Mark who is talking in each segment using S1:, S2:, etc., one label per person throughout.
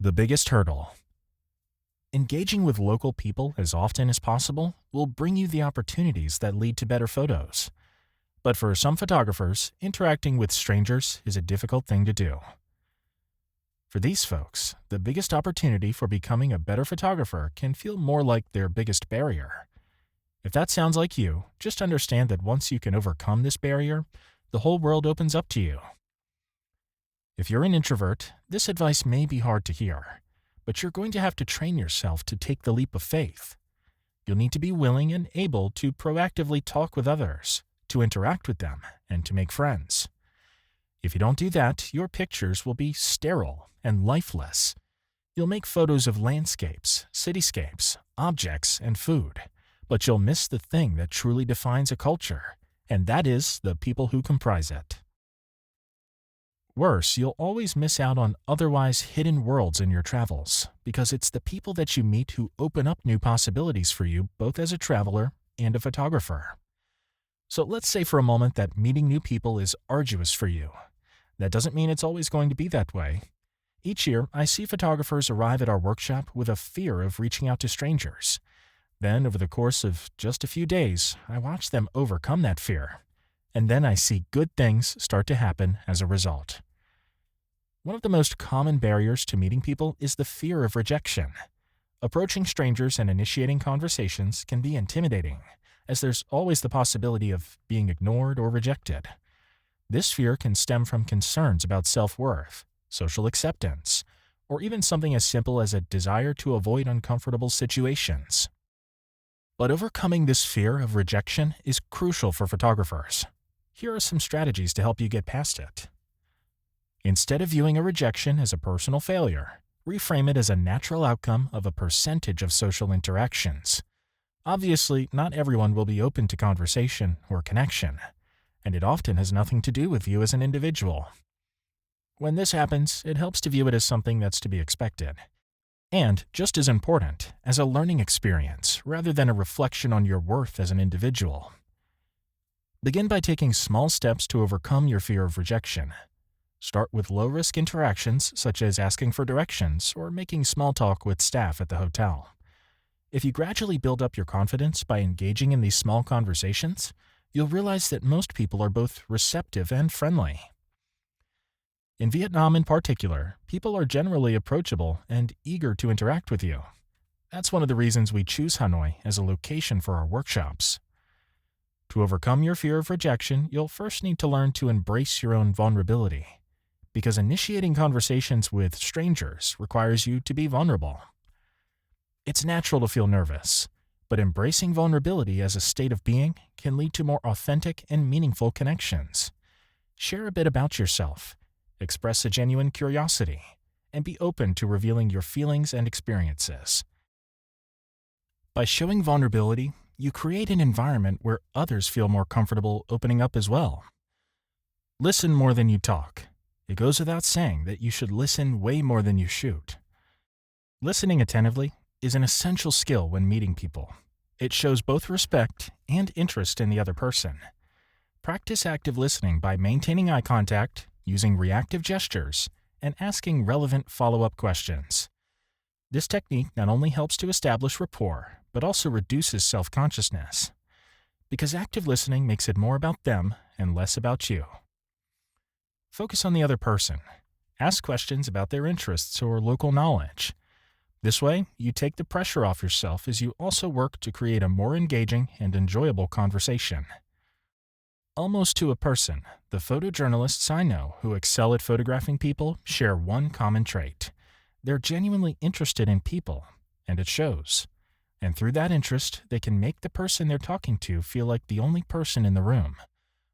S1: The biggest hurdle. Engaging with local people as often as possible will bring you the opportunities that lead to better photos. But for some photographers, interacting with strangers is a difficult thing to do. For these folks, the biggest opportunity for becoming a better photographer can feel more like their biggest barrier. If that sounds like you, just understand that once you can overcome this barrier, the whole world opens up to you. If you're an introvert, this advice may be hard to hear, but you're going to have to train yourself to take the leap of faith. You'll need to be willing and able to proactively talk with others, to interact with them, and to make friends. If you don't do that, your pictures will be sterile and lifeless. You'll make photos of landscapes, cityscapes, objects, and food, but you'll miss the thing that truly defines a culture, and that is the people who comprise it. Worse, you'll always miss out on otherwise hidden worlds in your travels, because it's the people that you meet who open up new possibilities for you both as a traveler and a photographer. So let's say for a moment that meeting new people is arduous for you. That doesn't mean it's always going to be that way. Each year, I see photographers arrive at our workshop with a fear of reaching out to strangers. Then, over the course of just a few days, I watch them overcome that fear. And then I see good things start to happen as a result. One of the most common barriers to meeting people is the fear of rejection. Approaching strangers and initiating conversations can be intimidating, as there's always the possibility of being ignored or rejected. This fear can stem from concerns about self-worth, social acceptance, or even something as simple as a desire to avoid uncomfortable situations. But overcoming this fear of rejection is crucial for photographers. Here are some strategies to help you get past it. Instead of viewing a rejection as a personal failure, reframe it as a natural outcome of a percentage of social interactions. Obviously, not everyone will be open to conversation or connection, and it often has nothing to do with you as an individual. When this happens, it helps to view it as something that's to be expected, and, just as important, as a learning experience rather than a reflection on your worth as an individual. Begin by taking small steps to overcome your fear of rejection. Start with low-risk interactions such as asking for directions or making small talk with staff at the hotel. If you gradually build up your confidence by engaging in these small conversations, you'll realize that most people are both receptive and friendly. In Vietnam in particular, people are generally approachable and eager to interact with you. That's one of the reasons we choose Hanoi as a location for our workshops. To overcome your fear of rejection, you'll first need to learn to embrace your own vulnerability, because initiating conversations with strangers requires you to be vulnerable. It's natural to feel nervous, but embracing vulnerability as a state of being can lead to more authentic and meaningful connections. Share a bit about yourself, express a genuine curiosity, and be open to revealing your feelings and experiences. By showing vulnerability, you create an environment where others feel more comfortable opening up as well. Listen more than you talk. It goes without saying that you should listen way more than you shoot. Listening attentively is an essential skill when meeting people. It shows both respect and interest in the other person. Practice active listening by maintaining eye contact, using reactive gestures, and asking relevant follow-up questions. This technique not only helps to establish rapport, but also reduces self-consciousness, because active listening makes it more about them and less about you. Focus on the other person. Ask questions about their interests or local knowledge. This way, you take the pressure off yourself as you also work to create a more engaging and enjoyable conversation. Almost to a person, the photojournalists I know who excel at photographing people share one common trait. They're genuinely interested in people, and it shows. And through that interest, they can make the person they're talking to feel like the only person in the room,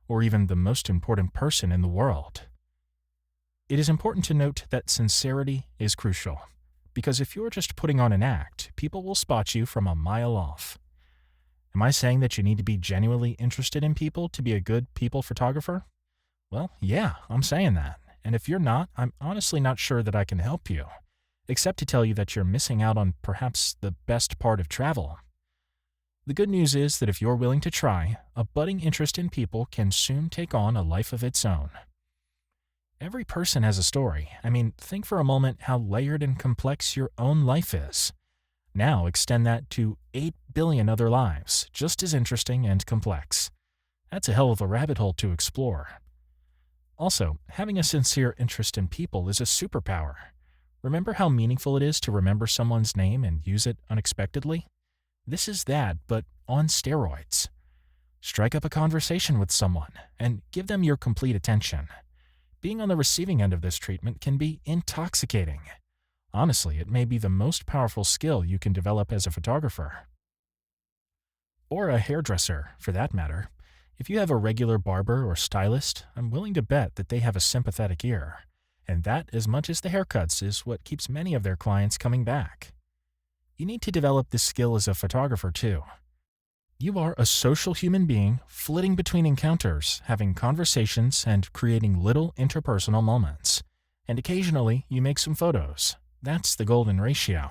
S1: or even the most important person in the world. It is important to note that sincerity is crucial, because if you're just putting on an act, people will spot you from a mile off. Am I saying that you need to be genuinely interested in people to be a good people photographer? Well, yeah, I'm saying that. And if you're not, I'm honestly not sure that I can help you, except to tell you that you're missing out on perhaps the best part of travel. The good news is that if you're willing to try, a budding interest in people can soon take on a life of its own. Every person has a story. I mean, think for a moment how layered and complex your own life is. Now extend that to 8 billion other lives, just as interesting and complex. That's a hell of a rabbit hole to explore. Also, having a sincere interest in people is a superpower. Remember how meaningful it is to remember someone's name and use it unexpectedly? This is that, but on steroids. Strike up a conversation with someone and give them your complete attention. Being on the receiving end of this treatment can be intoxicating. Honestly, it may be the most powerful skill you can develop as a photographer. Or a hairdresser, for that matter. If you have a regular barber or stylist, I'm willing to bet that they have a sympathetic ear. And that, as much as the haircuts, is what keeps many of their clients coming back. You need to develop this skill as a photographer, too. You are a social human being flitting between encounters, having conversations, and creating little interpersonal moments. And occasionally, you make some photos. That's the golden ratio.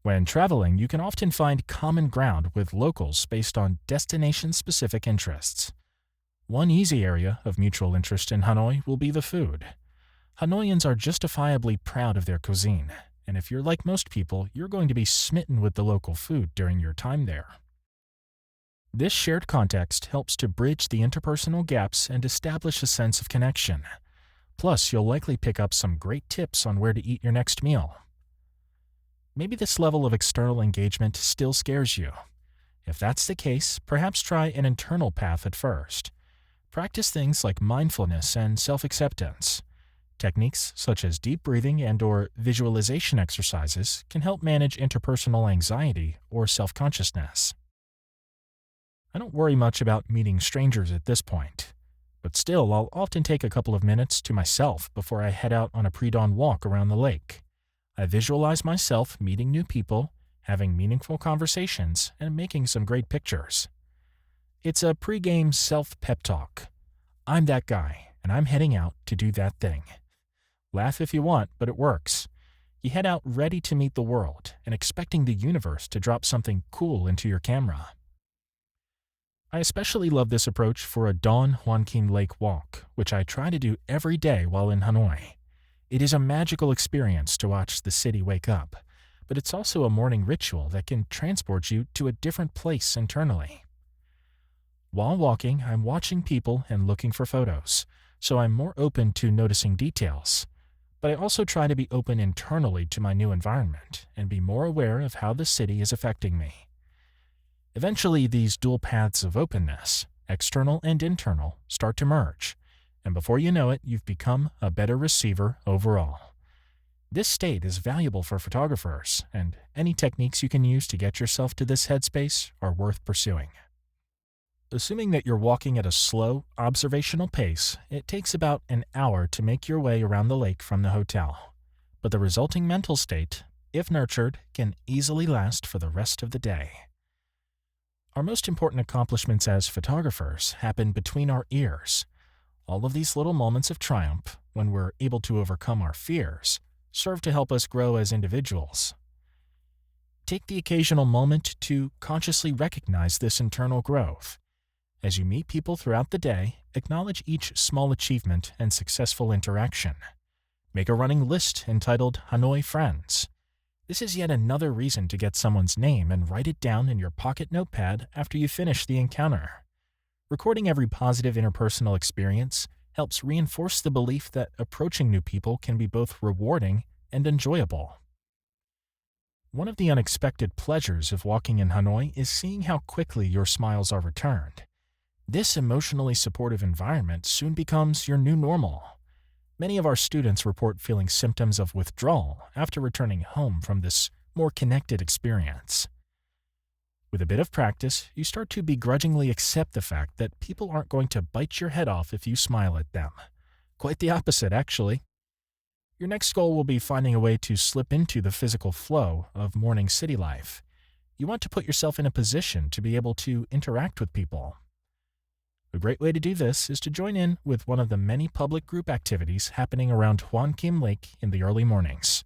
S1: When traveling, you can often find common ground with locals based on destination-specific interests. One easy area of mutual interest in Hanoi will be the food. Hanoians are justifiably proud of their cuisine, and if you're like most people, you're going to be smitten with the local food during your time there. This shared context helps to bridge the interpersonal gaps and establish a sense of connection. Plus, you'll likely pick up some great tips on where to eat your next meal. Maybe this level of external engagement still scares you. If that's the case, perhaps try an internal path at first. Practice things like mindfulness and self-acceptance. Techniques such as deep breathing and/or visualization exercises can help manage interpersonal anxiety or self-consciousness. I don't worry much about meeting strangers at this point, but still I'll often take a couple of minutes to myself before I head out on a pre-dawn walk around the lake. I visualize myself meeting new people, having meaningful conversations, and making some great pictures. It's a pre-game self-pep talk. I'm that guy, and I'm heading out to do that thing. Laugh if you want, but it works. You head out ready to meet the world and expecting the universe to drop something cool into your camera. I especially love this approach for a dawn Hoan Kiem Lake walk, which I try to do every day while in Hanoi. It is a magical experience to watch the city wake up, but it's also a morning ritual that can transport you to a different place internally. While walking, I'm watching people and looking for photos, so I'm more open to noticing details. But I also try to be open internally to my new environment and be more aware of how the city is affecting me. Eventually, these dual paths of openness, external and internal, start to merge, and before you know it, you've become a better receiver overall. This state is valuable for photographers, and any techniques you can use to get yourself to this headspace are worth pursuing. Assuming that you're walking at a slow, observational pace, it takes about an hour to make your way around the lake from the hotel. But the resulting mental state, if nurtured, can easily last for the rest of the day. Our most important accomplishments as photographers happen between our ears. All of these little moments of triumph, when we're able to overcome our fears, serve to help us grow as individuals. Take the occasional moment to consciously recognize this internal growth. As you meet people throughout the day, acknowledge each small achievement and successful interaction. Make a running list entitled Hanoi Friends. This is yet another reason to get someone's name and write it down in your pocket notepad after you finish the encounter. Recording every positive interpersonal experience helps reinforce the belief that approaching new people can be both rewarding and enjoyable. One of the unexpected pleasures of walking in Hanoi is seeing how quickly your smiles are returned. This emotionally supportive environment soon becomes your new normal. Many of our students report feeling symptoms of withdrawal after returning home from this more connected experience. With a bit of practice, you start to begrudgingly accept the fact that people aren't going to bite your head off if you smile at them. Quite the opposite, actually. Your next goal will be finding a way to slip into the physical flow of morning city life. You want to put yourself in a position to be able to interact with people. A great way to do this is to join in with one of the many public group activities happening around Hoan Kiem Lake in the early mornings.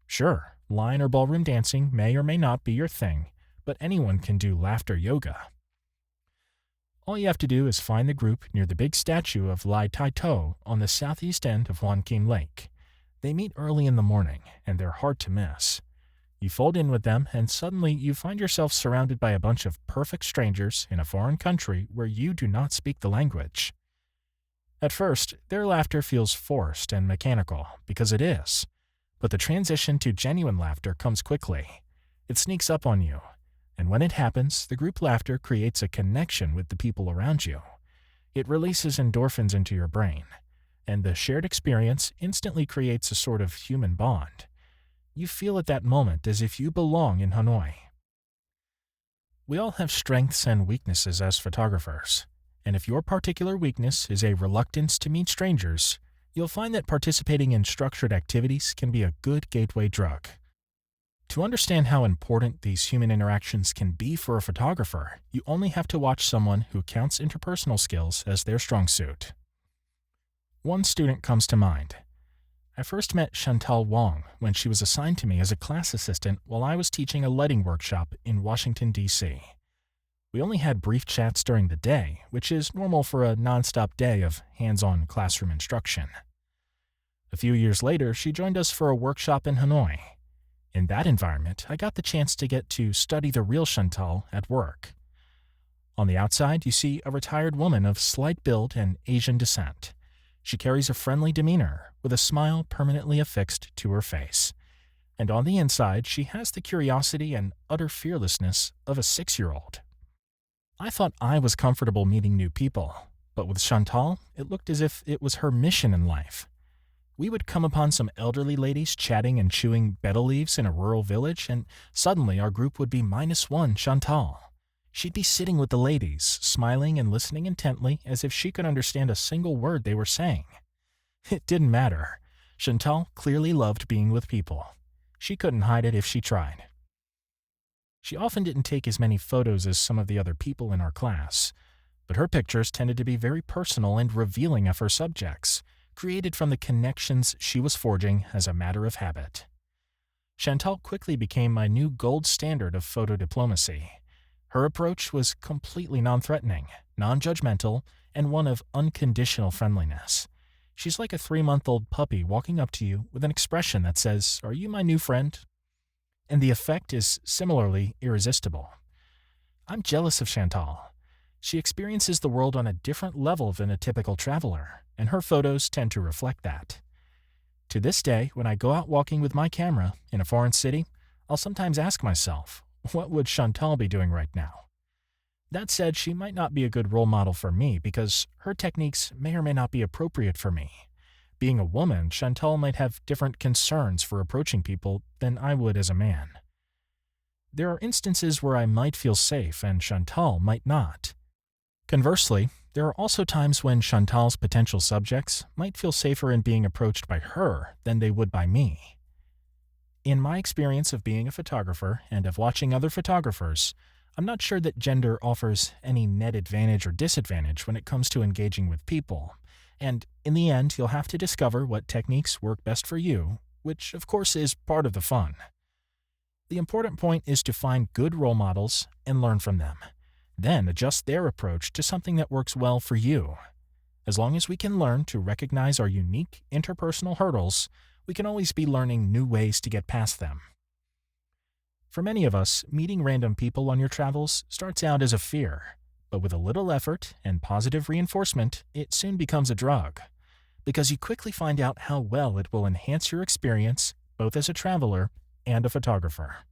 S1: Sure, line or ballroom dancing may or may not be your thing, but anyone can do laughter yoga. All you have to do is find the group near the big statue of Lai Tai To on the southeast end of Wan Kim Lake. They meet early in the morning, and they're hard to miss. You fold in with them, and suddenly you find yourself surrounded by a bunch of perfect strangers in a foreign country where you do not speak the language. At first, their laughter feels forced and mechanical, because it is. But the transition to genuine laughter comes quickly. It sneaks up on you, and when it happens, the group laughter creates a connection with the people around you. It releases endorphins into your brain, and the shared experience instantly creates a sort of human bond. You feel at that moment as if you belong in Hanoi. We all have strengths and weaknesses as photographers, and if your particular weakness is a reluctance to meet strangers, you'll find that participating in structured activities can be a good gateway drug. To understand how important these human interactions can be for a photographer, you only have to watch someone who counts interpersonal skills as their strong suit. One student comes to mind. I first met Chantal Wong when she was assigned to me as a class assistant while I was teaching a lighting workshop in Washington, D.C. We only had brief chats during the day, which is normal for a nonstop day of hands-on classroom instruction. A few years later, she joined us for a workshop in Hanoi. In that environment, I got the chance to get to study the real Chantal at work. On the outside, you see a retired woman of slight build and Asian descent. She carries a friendly demeanor, with a smile permanently affixed to her face. And on the inside, she has the curiosity and utter fearlessness of a 6-year-old. I thought I was comfortable meeting new people, but with Chantal, it looked as if it was her mission in life. We would come upon some elderly ladies chatting and chewing betel leaves in a rural village, and suddenly our group would be -1 Chantal. She'd be sitting with the ladies, smiling and listening intently as if she could understand a single word they were saying. It didn't matter. Chantal clearly loved being with people. She couldn't hide it if she tried. She often didn't take as many photos as some of the other people in our class, but her pictures tended to be very personal and revealing of her subjects, created from the connections she was forging as a matter of habit. Chantal quickly became my new gold standard of photo diplomacy. Her approach was completely non-threatening, non-judgmental, and one of unconditional friendliness. She's like a 3-month-old puppy walking up to you with an expression that says, "Are you my new friend?" And the effect is similarly irresistible. I'm jealous of Chantal. She experiences the world on a different level than a typical traveler, and her photos tend to reflect that. To this day, when I go out walking with my camera in a foreign city, I'll sometimes ask myself, what would Chantal be doing right now? That said, she might not be a good role model for me because her techniques may or may not be appropriate for me. Being a woman, Chantal might have different concerns for approaching people than I would as a man. There are instances where I might feel safe and Chantal might not. Conversely, there are also times when Chantal's potential subjects might feel safer in being approached by her than they would by me. In my experience of being a photographer and of watching other photographers, I'm not sure that gender offers any net advantage or disadvantage when it comes to engaging with people, and in the end you'll have to discover what techniques work best for you, which of course is part of the fun. The important point is to find good role models and learn from them, then adjust their approach to something that works well for you. As long as we can learn to recognize our unique interpersonal hurdles, we can always be learning new ways to get past them. For many of us, meeting random people on your travels starts out as a fear, but with a little effort and positive reinforcement, it soon becomes a drug, because you quickly find out how well it will enhance your experience both as a traveler and a photographer.